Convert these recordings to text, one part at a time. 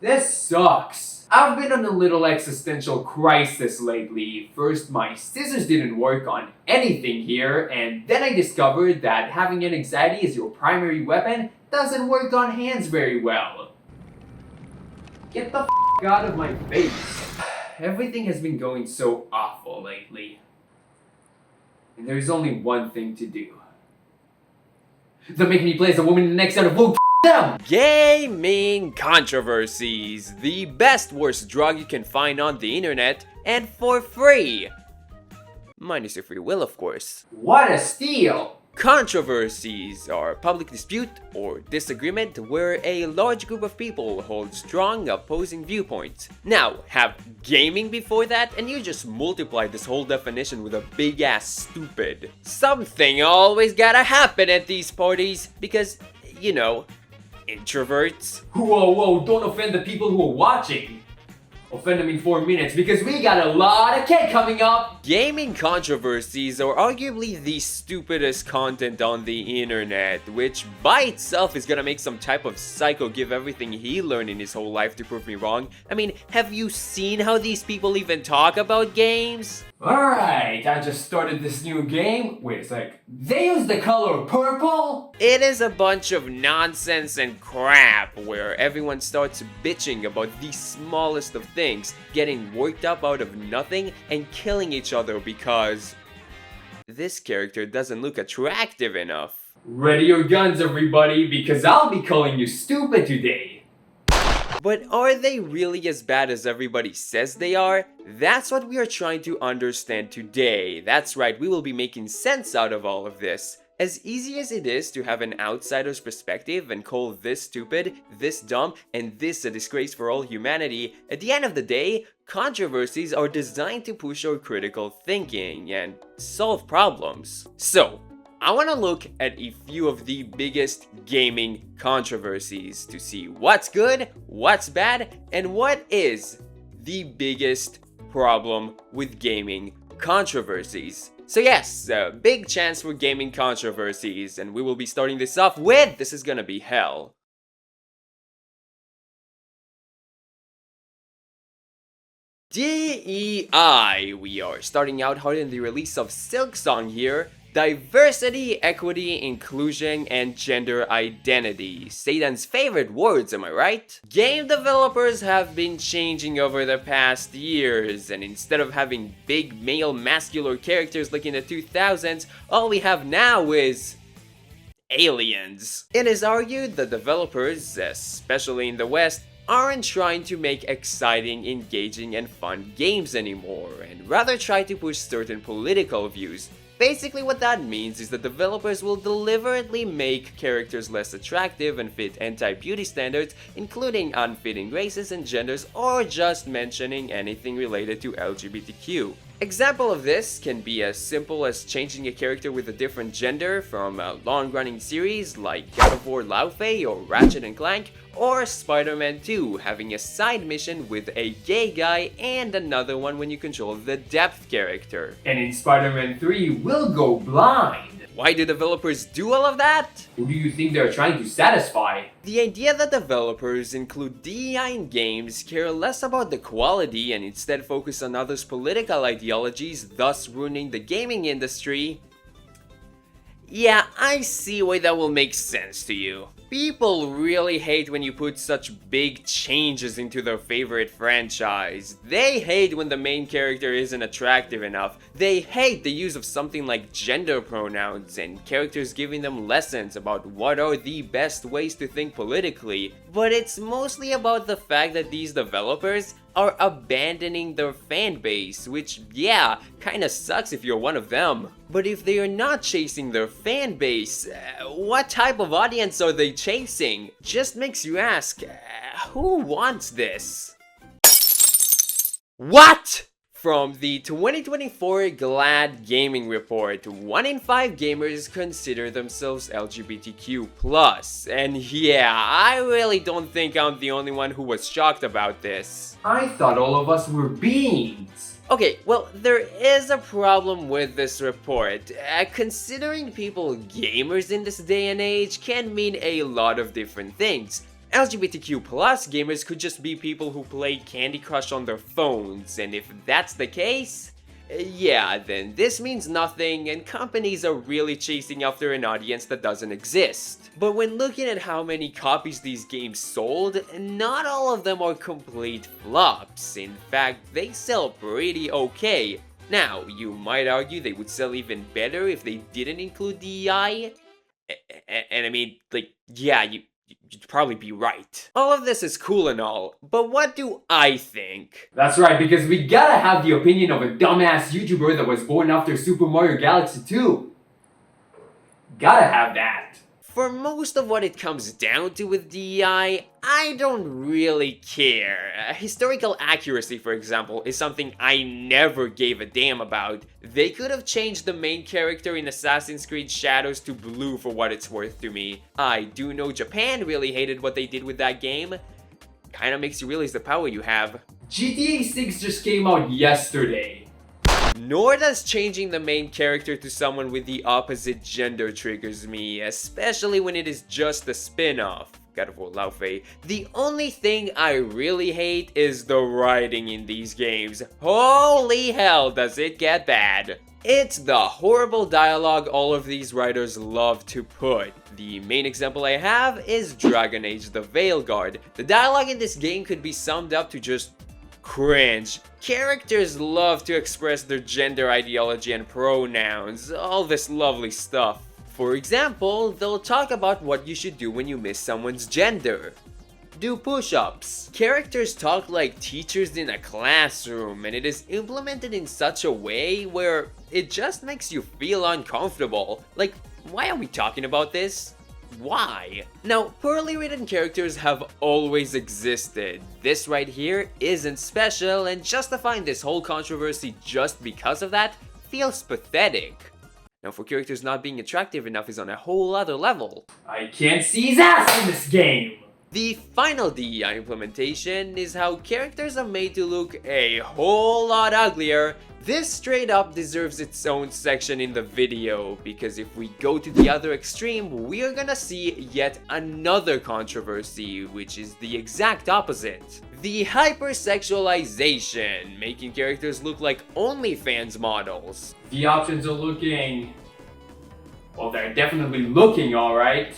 This sucks. I've been on a little existential crisis lately. First, my scissors didn't work on anything here, and then I discovered that having an anxiety as your primary weapon doesn't work on hands very well. Get the f*** out of my face. Everything has been going so awful lately. And there's only one thing to do. They're making me play as a woman in the next out of Vogue. Them! Gaming controversies, the best worst drug you can find on the internet, and for free. Minus your free will, of course. What a steal! Controversies are public dispute or disagreement where a large group of people hold strong opposing viewpoints. Now, have gaming before that and you just multiply this whole definition with a big ass stupid. Something always gotta happen at these parties because, you know, introverts. Whoa, don't offend the people who are watching. Offend them in 4 minutes because we got a lot of cake coming up. Gaming controversies are arguably the stupidest content on the internet, which by itself is gonna make some type of psycho give everything he learned in his whole life to prove me wrong. I mean, have you seen how these people even talk about games? Alright, I just started this new game. Wait a sec. They use the color purple? It is a bunch of nonsense and crap where everyone starts bitching about the smallest of things, getting worked up out of nothing, and killing each other because this character doesn't look attractive enough. Ready your guns, everybody, because I'll be calling you stupid today. But are they really as bad as everybody says they are? That's what we are trying to understand today. That's right, we will be making sense out of all of this. As easy as it is to have an outsider's perspective and call this stupid, this dumb, and this a disgrace for all humanity, at the end of the day, controversies are designed to push our critical thinking and solve problems. So, I want to look at a few of the biggest gaming controversies to see what's good, what's bad, and what is the biggest problem with gaming controversies. So yes, a big chance for gaming controversies, and we will be starting this off with this is gonna be hell. DEI. We are starting out hard in the release of Silksong here. Diversity, equity, inclusion, and gender identity. Satan's favorite words, am I right? Game developers have been changing over the past years, and instead of having big male masculine characters like in the 2000s, all we have now is aliens. It is argued that developers, especially in the West, aren't trying to make exciting, engaging, and fun games anymore, and rather try to push certain political views. Basically what that means is that developers will deliberately make characters less attractive and fit anti-beauty standards, including unfitting races and genders or just mentioning anything related to LGBTQ. Example of this can be as simple as changing a character with a different gender from a long-running series like God of War Laufey or Ratchet & Clank, or Spider-Man 2 having a side mission with a gay guy and another one when you control the depth character. And in Spider-Man 3, we'll go blind. Why do developers do all of that? Who do you think they're trying to satisfy? The idea that developers include DEI in games care less about the quality and instead focus on others' political ideologies, thus ruining the gaming industry. Yeah, I see why that will make sense to you. People really hate when you put such big changes into their favorite franchise. They hate when the main character isn't attractive enough. They hate the use of something like gender pronouns and characters giving them lessons about what are the best ways to think politically. But it's mostly about the fact that these developers are abandoning their fan base, which, yeah, kinda sucks if you're one of them. But if they are not chasing their fan base, what type of audience are they chasing? Just makes you ask, who wants this? What? From the 2024 GLAAD Gaming Report, 1 in 5 gamers consider themselves LGBTQ+. And yeah, I really don't think I'm the only one who was shocked about this. I thought all of us were beings. Okay, well, there is a problem with this report. Considering people gamers in this day and age can mean a lot of different things. LGBTQ plus gamers could just be people who play Candy Crush on their phones, and if that's the case, yeah, then this means nothing and companies are really chasing after an audience that doesn't exist. But when looking at how many copies these games sold, not all of them are complete flops. In fact, they sell pretty okay. Now, you might argue they would sell even better if they didn't include DEI. And I mean, like, yeah, you'd probably be right. All of this is cool and all, but what do I think? That's right, because we gotta have the opinion of a dumbass YouTuber that was born after Super Mario Galaxy 2. Gotta have that. For most of what it comes down to with DEI, I don't really care. Historical accuracy, for example, is something I never gave a damn about. They could have changed the main character in Assassin's Creed Shadows to blue for what it's worth to me. I do know Japan really hated what they did with that game. Kinda makes you realize the power you have. GTA 6 just came out yesterday. Nor does changing the main character to someone with the opposite gender triggers me, especially when it is just a spin-off. God of War Laufey. The only thing I really hate is the writing in these games. Holy hell, does it get bad. It's the horrible dialogue all of these writers love to put. The main example I have is Dragon Age the Veilguard. The dialogue in this game could be summed up to just cringe. Characters love to express their gender ideology and pronouns, all this lovely stuff. For example, they'll talk about what you should do when you miss someone's gender. Do push-ups. Characters talk like teachers in a classroom, and it is implemented in such a way where it just makes you feel uncomfortable. Like, why are we talking about this? Why? Now, poorly written characters have always existed. This right here isn't special, and justifying this whole controversy just because of that feels pathetic. Now, for characters not being attractive enough is on a whole other level. I can't see his ass in this game! The final DEI implementation is how characters are made to look a whole lot uglier. This straight up deserves its own section in the video, because if we go to the other extreme, we are gonna see yet another controversy, which is the exact opposite. The hypersexualization, making characters look like OnlyFans models. The options are looking... well, they're definitely looking alright.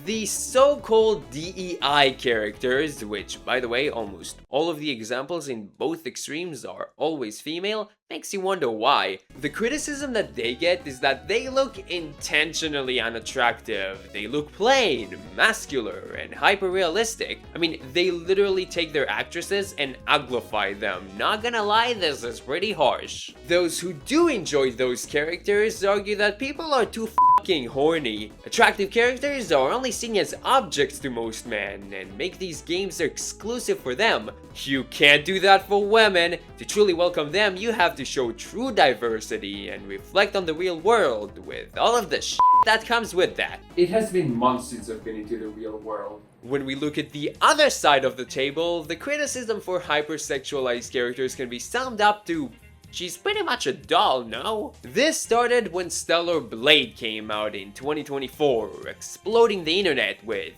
The so-called DEI characters, which, by the way, almost all of the examples in both extremes are always female, makes you wonder why. The criticism that they get is that they look intentionally unattractive. They look plain, muscular, and hyper-realistic. I mean, they literally take their actresses and uglify them. Not gonna lie, this is pretty harsh. Those who do enjoy those characters argue that people are too fucking horny. Attractive characters are only seen as objects to most men, and make these games exclusive for them. You can't do that for women. To truly welcome them, you have to show true diversity and reflect on the real world with all of the shit that comes with that. It has been months since I've been into the real world. When we look at the other side of the table, the criticism for hypersexualized characters can be summed up to she's pretty much a doll, no? This started when Stellar Blade came out in 2024, exploding the internet with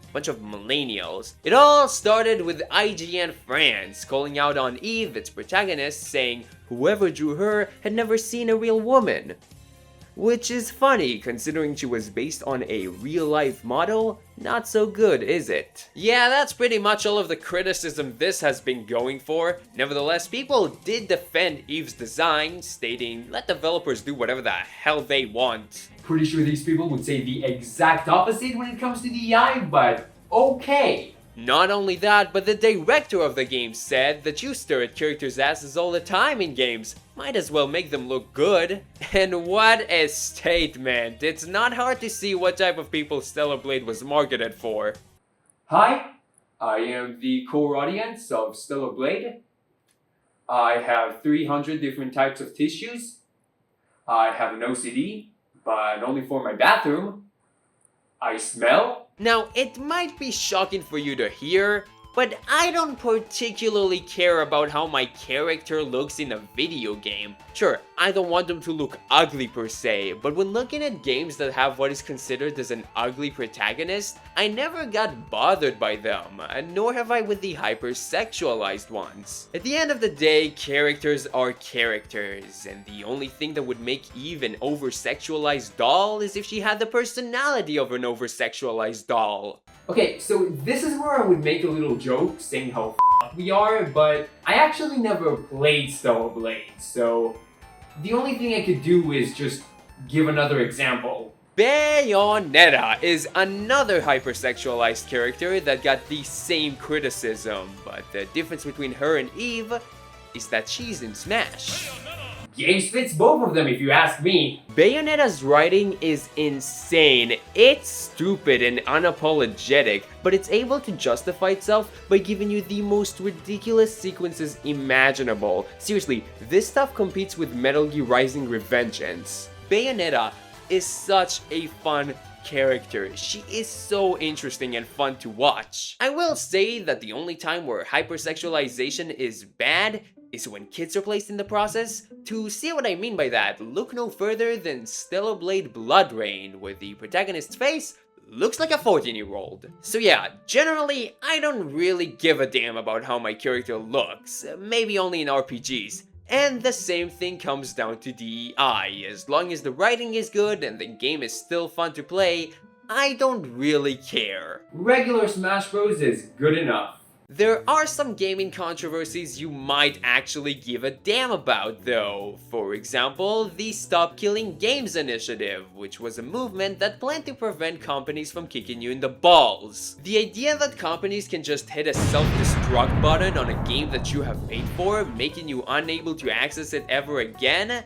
a bunch of millennials. It all started with IGN France calling out on Eve, its protagonist, saying whoever drew her had never seen a real woman. Which is funny, considering she was based on a real-life model. Not so good, is it? Yeah, that's pretty much all of the criticism this has been going for. Nevertheless, people did defend Eve's design, stating, let developers do whatever the hell they want. Pretty sure these people would say the exact opposite when it comes to DEI, but okay. Not only that, but the director of the game said that you stare at characters' asses all the time in games. Might as well make them look good. And what a statement. It's not hard to see what type of people Stellar Blade was marketed for. Hi, I am the core audience of Stellar Blade. I have 300 different types of tissues. I have an OCD, but only for my bathroom. I smell. Now, it might be shocking for you to hear, but I don't particularly care about how my character looks in a video game. Sure, I don't want them to look ugly per se, but when looking at games that have what is considered as an ugly protagonist, I never got bothered by them, nor have I with the hypersexualized ones. At the end of the day, characters are characters, and the only thing that would make Eve an over-sexualized doll is if she had the personality of an over-sexualized doll. Okay, so this is where I would make a little joke saying how f***ed we are, but I actually never played Stellar Blade, so the only thing I could do is just give another example. Bayonetta is another hypersexualized character that got the same criticism, but the difference between her and Eve is that she's in Smash. Games fits both of them if you ask me. Bayonetta's writing is insane. It's stupid and unapologetic, but it's able to justify itself by giving you the most ridiculous sequences imaginable. Seriously, this stuff competes with Metal Gear Rising Revengeance. Bayonetta is such a fun character. She is so interesting and fun to watch. I will say that the only time where hypersexualization is bad is when kids are placed in the process. To see what I mean by that, look no further than Stellar Blade Blood Rain, where the protagonist's face looks like a 14-year-old. So yeah, generally, I don't really give a damn about how my character looks, maybe only in RPGs. And the same thing comes down to DEI. As long as the writing is good and the game is still fun to play, I don't really care. Regular Smash Bros is good enough. There are some gaming controversies you might actually give a damn about though. For example, the Stop Killing Games initiative, which was a movement that planned to prevent companies from kicking you in the balls. The idea that companies can just hit a self-destruct button on a game that you have paid for, making you unable to access it ever again?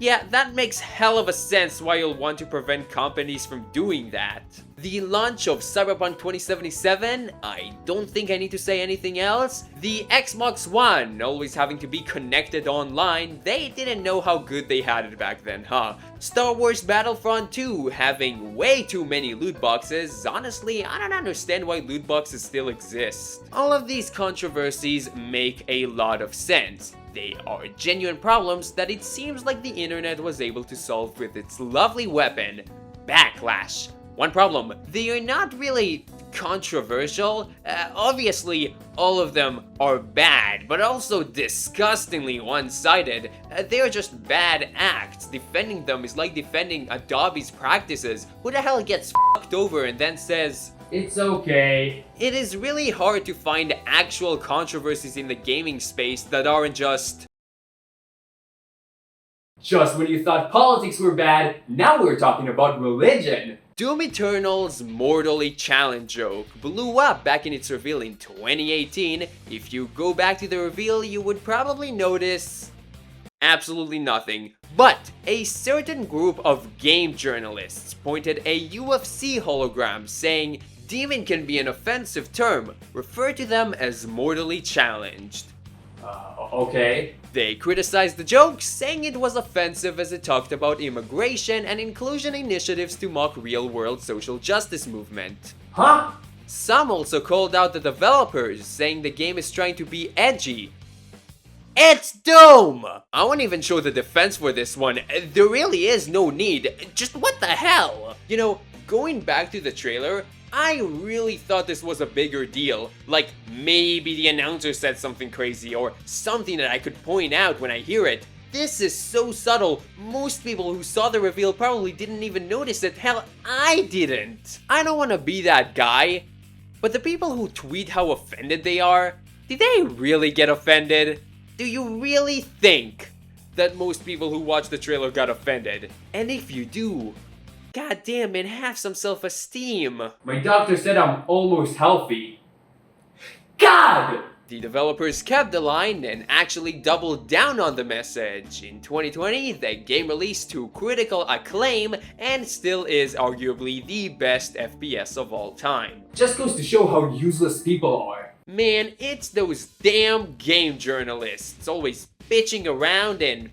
Yeah, that makes hell of a sense why you'll want to prevent companies from doing that. The launch of Cyberpunk 2077, I don't think I need to say anything else. The Xbox One always having to be connected online, they didn't know how good they had it back then, huh? Star Wars Battlefront 2 having way too many loot boxes, honestly, I don't understand why loot boxes still exist. All of these controversies make a lot of sense. They are genuine problems that it seems like the internet was able to solve with its lovely weapon, backlash. One problem, they are not really controversial. Obviously, all of them are bad, but also disgustingly one-sided. They are just bad acts. Defending them is like defending Adobe's practices. Who the hell gets fucked over and then says, "It's okay"? It is really hard to find actual controversies in the gaming space that aren't just when you thought politics were bad, now we're talking about religion. Doom Eternal's mortally challenged joke blew up back in its reveal in 2018. If you go back to the reveal, you would probably notice absolutely nothing. But a certain group of game journalists pointed a UFC hologram saying demon can be an offensive term, refer to them as mortally challenged. Okay. They criticized the joke, saying it was offensive as it talked about immigration and inclusion initiatives to mock real-world social justice movement. Huh? Some also called out the developers, saying the game is trying to be edgy. It's Doom! I won't even show the defense for this one. There really is no need. Just what the hell? You know, going back to the trailer, I really thought this was a bigger deal. Like, maybe the announcer said something crazy or something that I could point out when I hear it. This is so subtle, most people who saw the reveal probably didn't even notice it. Hell, I didn't. I don't want to be that guy, but the people who tweet how offended they are, did they really get offended? Do you really think that most people who watched the trailer got offended? And if you do, god damn man, have some self-esteem. My doctor said I'm almost healthy. God! The developers kept the line and actually doubled down on the message. In 2020, the game released to critical acclaim and still is arguably the best FPS of all time. Just goes to show how useless people are. Man, it's those damn game journalists always bitching around and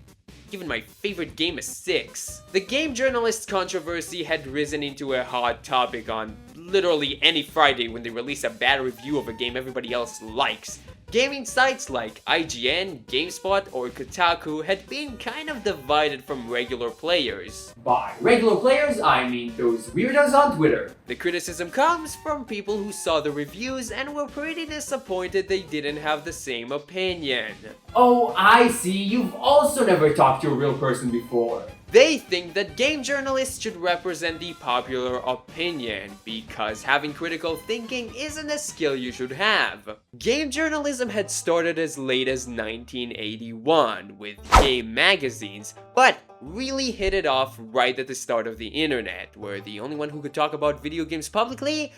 giving my favorite game a 6. The game journalist controversy had risen into a hot topic on literally any Friday when they release a bad review of a game everybody else likes. Gaming sites like IGN, GameSpot, or Kotaku had been kind of divided from regular players. By regular players, I mean those weirdos on Twitter. The criticism comes from people who saw the reviews and were pretty disappointed they didn't have the same opinion. Oh, I see, you've also never talked to a real person before. They think that game journalists should represent the popular opinion because having critical thinking isn't a skill you should have. Game journalism had started as late as 1981 with game magazines, but really hit it off right at the start of the internet, where the only one who could talk about video games publicly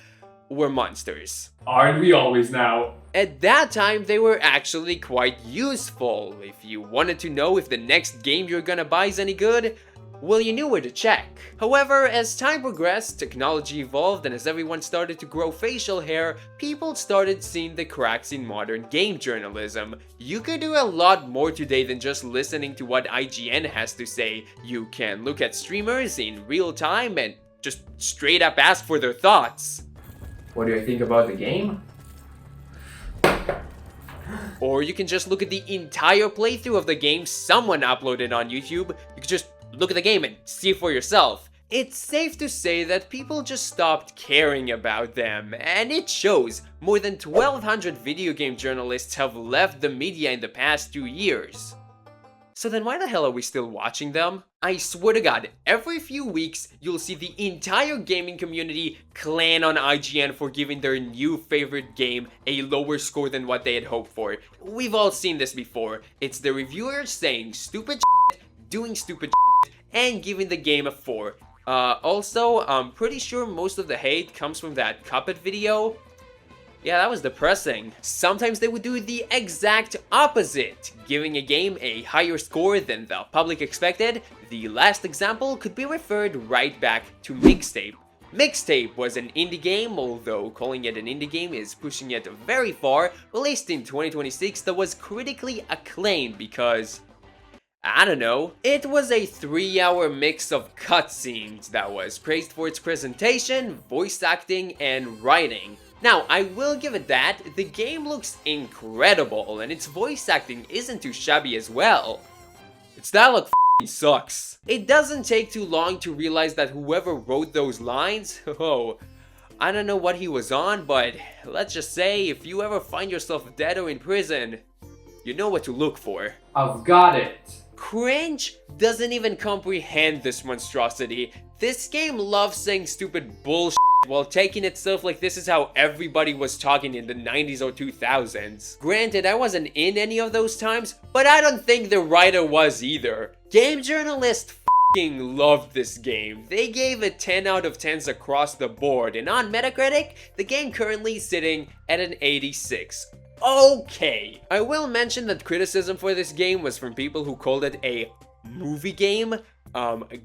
were monsters. Aren't we always now? At that time, they were actually quite useful. If you wanted to know if the next game you're gonna buy is any good, well, you knew where to check. However, as time progressed, technology evolved, and as everyone started to grow facial hair, people started seeing the cracks in modern game journalism. You could do a lot more today than just listening to what IGN has to say. You can look at streamers in real time and just straight up ask for their thoughts. What do I think about the game? Or you can just look at the entire playthrough of the game someone uploaded on YouTube. You can just look at the game and see for yourself. It's safe to say that people just stopped caring about them, and it shows. More than 1,200 video game journalists have left the media in the past 2 years. So then why the hell are we still watching them? I swear to God, every few weeks, you'll see the entire gaming community clan on IGN for giving their new favorite game a lower score than what they had hoped for. We've all seen this before. It's the reviewers saying stupid shit, doing stupid shit, and giving the game a 4. Also, I'm pretty sure most of the hate comes from that Cuphead video. Yeah, that was depressing. Sometimes they would do the exact opposite, giving a game a higher score than the public expected. The last example could be referred right back to Mixtape. Mixtape was an indie game, although calling it an indie game is pushing it very far, released in 2026 that was critically acclaimed because, I don't know, it was a 3-hour mix of cutscenes that was praised for its presentation, voice acting, and writing. Now, I will give it that, the game looks incredible, and its voice acting isn't too shabby as well. Its dialogue f***ing sucks. It doesn't take too long to realize that whoever wrote those lines, oh, I don't know what he was on, but let's just say if you ever find yourself dead or in prison, you know what to look for. I've got it. Cringe doesn't even comprehend this monstrosity. This game loves saying stupid bullshit while taking itself like this is how everybody was talking in the 90s or 2000s. Granted, I wasn't in any of those times, but I don't think the writer was either. Game journalists f***ing loved this game. They gave it 10 out of 10s across the board, and on Metacritic, the game currently is sitting at an 86. Okay. I will mention that criticism for this game was from people who called it a movie game.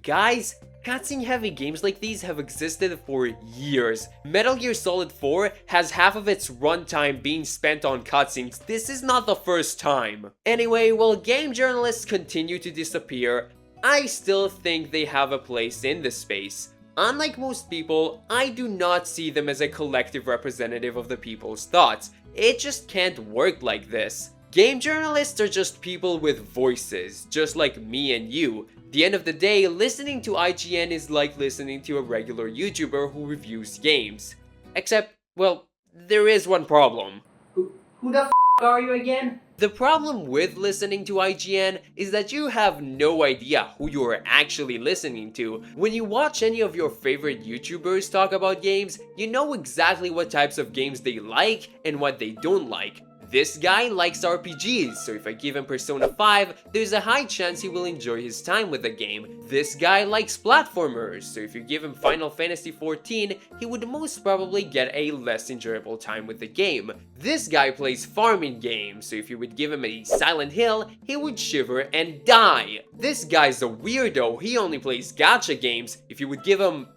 Guys, cutscene heavy games like these have existed for years. Metal Gear Solid 4 has half of its runtime being spent on cutscenes. This is not the first time. Anyway, while game journalists continue to disappear, I still think they have a place in this space. Unlike most people, I do not see them as a collective representative of the people's thoughts. It just can't work like this. Game journalists are just people with voices, just like me and you. At the end of the day, listening to IGN is like listening to a regular YouTuber who reviews games. Except, well, there is one problem. Who the f*** are you again? The problem with listening to IGN is that you have no idea who you are actually listening to. When you watch any of your favorite YouTubers talk about games, you know exactly what types of games they like and what they don't like. This guy likes RPGs, so if I give him Persona 5, there's a high chance he will enjoy his time with the game. This guy likes platformers, so if you give him Final Fantasy 14, he would most probably get a less enjoyable time with the game. This guy plays farming games, so if you would give him a Silent Hill, he would shiver and die. This guy's a weirdo, he only plays gacha games. If you would give him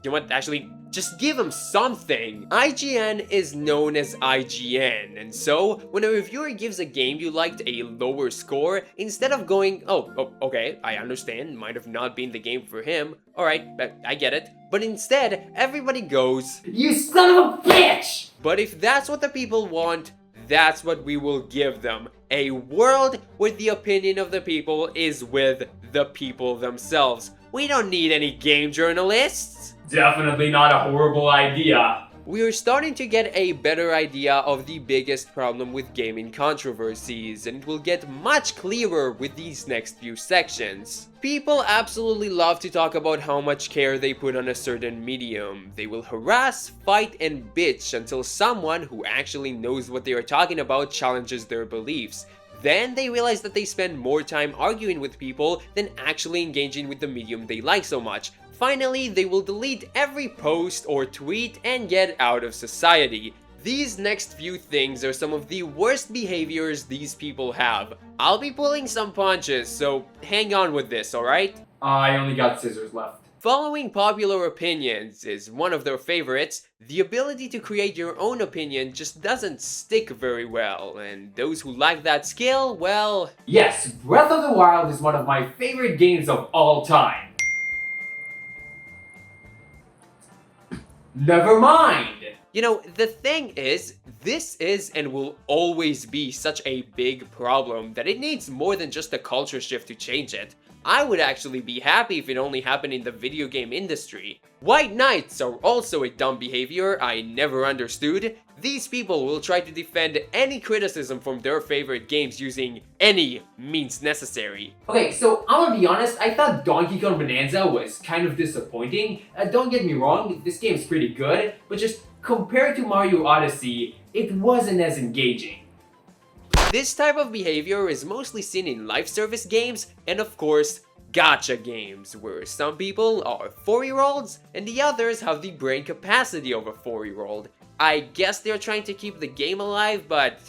You know what, actually, just give them something. IGN is known as IGN, and so when a reviewer gives a game you liked a lower score, instead of going, oh, okay, I understand, might have not been the game for him, alright, I get it, but instead, everybody goes, "You son of a bitch!" But if that's what the people want, that's what we will give them. A world where the opinion of the people is with the people themselves. We don't need any game journalists. Definitely not a horrible idea. We are starting to get a better idea of the biggest problem with gaming controversies, and it will get much clearer with these next few sections. People absolutely love to talk about how much care they put on a certain medium. They will harass, fight, and bitch until someone who actually knows what they are talking about challenges their beliefs. Then they realize that they spend more time arguing with people than actually engaging with the medium they like so much. Finally, they will delete every post or tweet and get out of society. These next few things are some of the worst behaviors these people have. I'll be pulling some punches, so hang on with this, alright? I only got scissors left. Following popular opinions is one of their favorites. The ability to create your own opinion just doesn't stick very well, and those who lack that skill, well... Yes, Breath of the Wild is one of my favorite games of all time. Never mind! You know, the thing is, this is and will always be such a big problem that it needs more than just a culture shift to change it. I would actually be happy if it only happened in the video game industry. White knights are also a dumb behavior I never understood. These people will try to defend any criticism from their favorite games using any means necessary. Okay, so I'm gonna be honest, I thought Donkey Kong Bonanza was kind of disappointing. Don't get me wrong, this game's pretty good, but just compared to Mario Odyssey, it wasn't as engaging. This type of behavior is mostly seen in live service games and of course, gacha games, where some people are 4-year-olds and the others have the brain capacity of a 4-year-old. I guess they're trying to keep the game alive, but...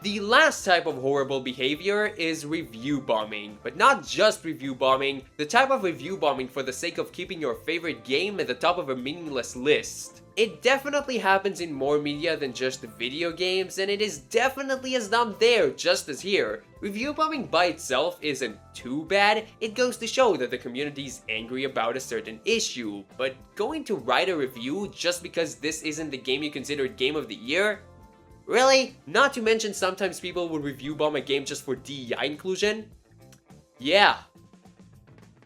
The last type of horrible behavior is review bombing, but not just review bombing, the type of review bombing for the sake of keeping your favorite game at the top of a meaningless list. It definitely happens in more media than just video games, and it is definitely as dumb there just as here. Review bombing by itself isn't too bad, it goes to show that the community is angry about a certain issue, but going to write a review just because this isn't the game you considered Game of the Year? Really? Not to mention sometimes people will review bomb a game just for DEI inclusion? Yeah.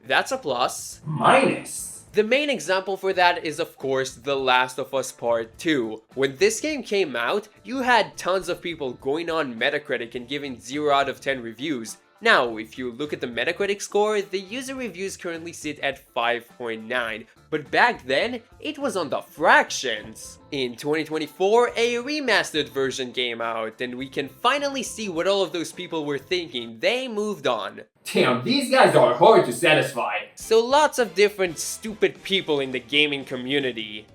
That's a plus. Minus. The main example for that is of course The Last of Us Part 2. When this game came out, you had tons of people going on Metacritic and giving 0 out of 10 reviews. Now, if you look at the Metacritic score, the user reviews currently sit at 5.9, but back then, it was on the fractions. In 2024, a remastered version came out, and we can finally see what all of those people were thinking. They moved on. Damn, these guys are hard to satisfy. So lots of different stupid people in the gaming community.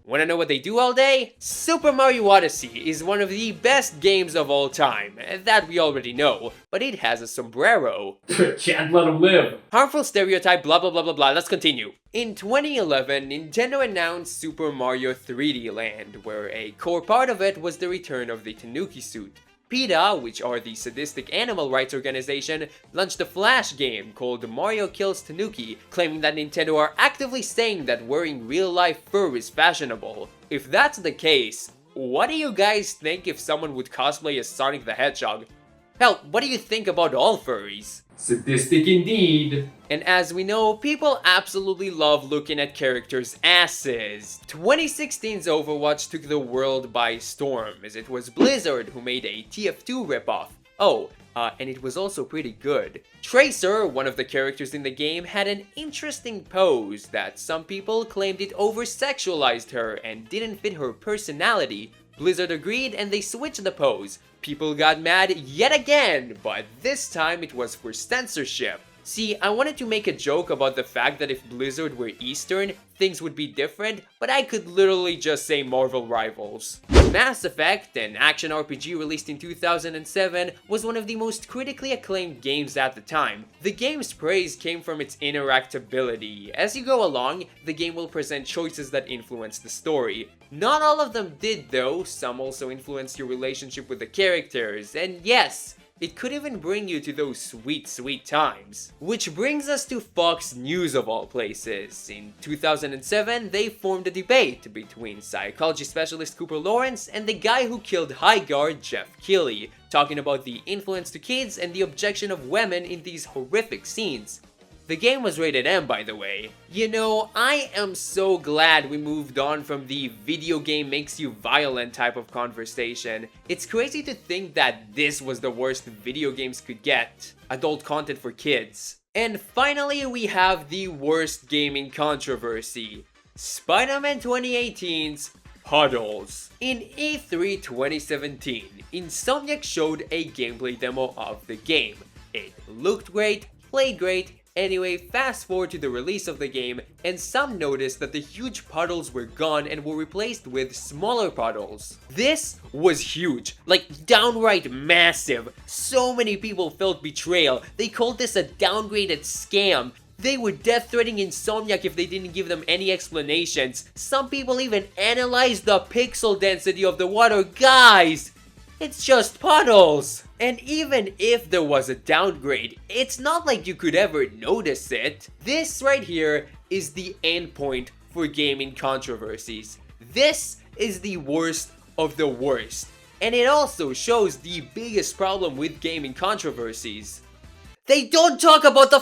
Wanna know what they do all day? Super Mario Odyssey is one of the best games of all time, that we already know, but it has a sombrero. Can't let them live. Harmful stereotype, blah blah blah blah blah, let's continue. In 2011, Nintendo announced Super Mario 3D Land, where a core part of it was the return of the Tanuki suit. PETA, which are the sadistic animal rights organization, launched a flash game called Mario Kills Tanuki, claiming that Nintendo are actively saying that wearing real-life fur is fashionable. If that's the case, what do you guys think if someone would cosplay as Sonic the Hedgehog? Hell, what do you think about all furries? Sadistic indeed. And as we know, people absolutely love looking at characters' asses. 2016's Overwatch took the world by storm, as it was Blizzard who made a TF2 ripoff. Oh, and it was also pretty good. Tracer, one of the characters in the game, had an interesting pose that some people claimed it over-sexualized her and didn't fit her personality. Blizzard agreed and they switched the pose. People got mad yet again, but this time it was for censorship. See, I wanted to make a joke about the fact that if Blizzard were Eastern, things would be different, but I could literally just say Marvel rivals. Mass Effect, an action RPG released in 2007, was one of the most critically acclaimed games at the time. The game's praise came from its interactability. As you go along, the game will present choices that influence the story. Not all of them did though, some also influenced your relationship with the characters, and yes, it could even bring you to those sweet, sweet times. Which brings us to Fox News of all places. In 2007, they formed a debate between psychology specialist Cooper Lawrence and the guy who killed Highguard, Jeff Keighley, talking about the influence to kids and the objection of women in these horrific scenes. The game was rated M, by the way. You know, I am so glad we moved on from the video game makes you violent type of conversation. It's crazy to think that this was the worst video games could get. Adult content for kids. And finally, we have the worst gaming controversy. Spider-Man 2018's Puddles. In E3 2017, Insomniac showed a gameplay demo of the game. It looked great, played great. Anyway, fast forward to the release of the game, and some noticed that the huge puddles were gone and were replaced with smaller puddles. This was huge, like downright massive. So many people felt betrayal. They called this a downgraded scam. They were death-threatening Insomniac if they didn't give them any explanations. Some people even analyzed the pixel density of the water. Guys, it's just puddles! And even if there was a downgrade, it's not like you could ever notice it. This right here is the endpoint for gaming controversies. This is the worst of the worst. And it also shows the biggest problem with gaming controversies. They don't talk about the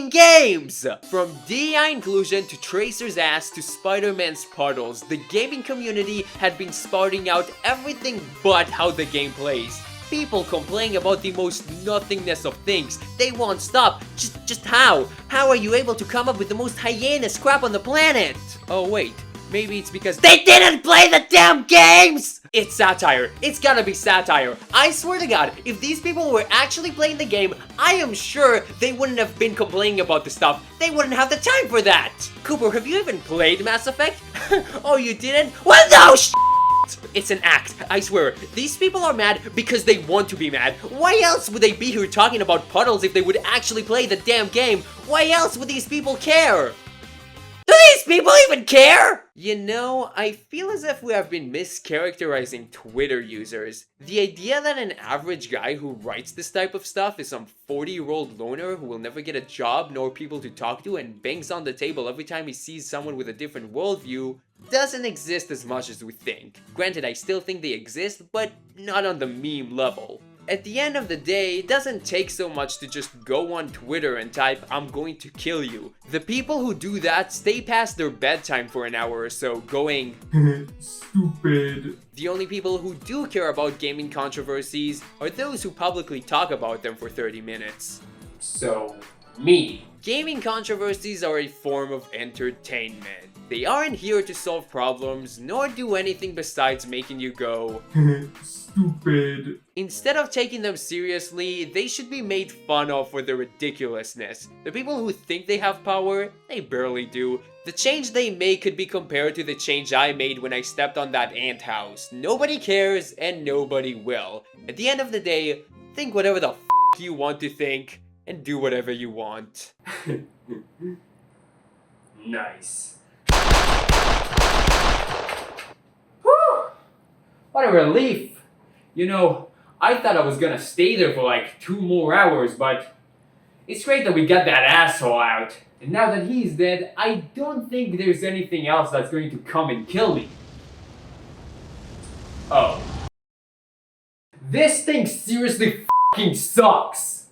games! From DEI inclusion to Tracer's ass to Spider-Man's puddles, the gaming community had been spouting out everything but how the game plays. People complaining about the most nothingness of things. They won't stop. Just how? How are you able to come up with the most hyenas crap on the planet? Oh wait, maybe it's because they didn't play the damn games! It's satire. It's gotta be satire. I swear to God, if these people were actually playing the game, I am sure they wouldn't have been complaining about the stuff. They wouldn't have the time for that. Cooper, have you even played Mass Effect? Oh, you didn't? Well, no, it's an act, I swear. These people are mad because they want to be mad. Why else would they be here talking about puddles if they would actually play the damn game? Why else would these people care? Do these people even care? You know, I feel as if we have been mischaracterizing Twitter users. The idea that an average guy who writes this type of stuff is some 40-year-old loner who will never get a job nor people to talk to and bangs on the table every time he sees someone with a different worldview doesn't exist as much as we think. Granted, I still think they exist, but not on the meme level. At the end of the day, it doesn't take so much to just go on Twitter and type, "I'm going to kill you." The people who do that stay past their bedtime for an hour or so going, stupid. The only people who do care about gaming controversies are those who publicly talk about them for 30 minutes. So, me. Gaming controversies are a form of entertainment. They aren't here to solve problems, nor do anything besides making you go, stupid. Instead of taking them seriously, they should be made fun of for their ridiculousness. The people who think they have power, they barely do. The change they make could be compared to the change I made when I stepped on that ant house. Nobody cares, and nobody will. At the end of the day, think whatever the you want to think, and do whatever you want. Nice. Whew! What a relief! You know, I thought I was gonna stay there for like 2 more hours, but it's great that we got that asshole out. And now that he's dead, I don't think there's anything else that's going to come and kill me. Oh. This thing seriously f***ing sucks!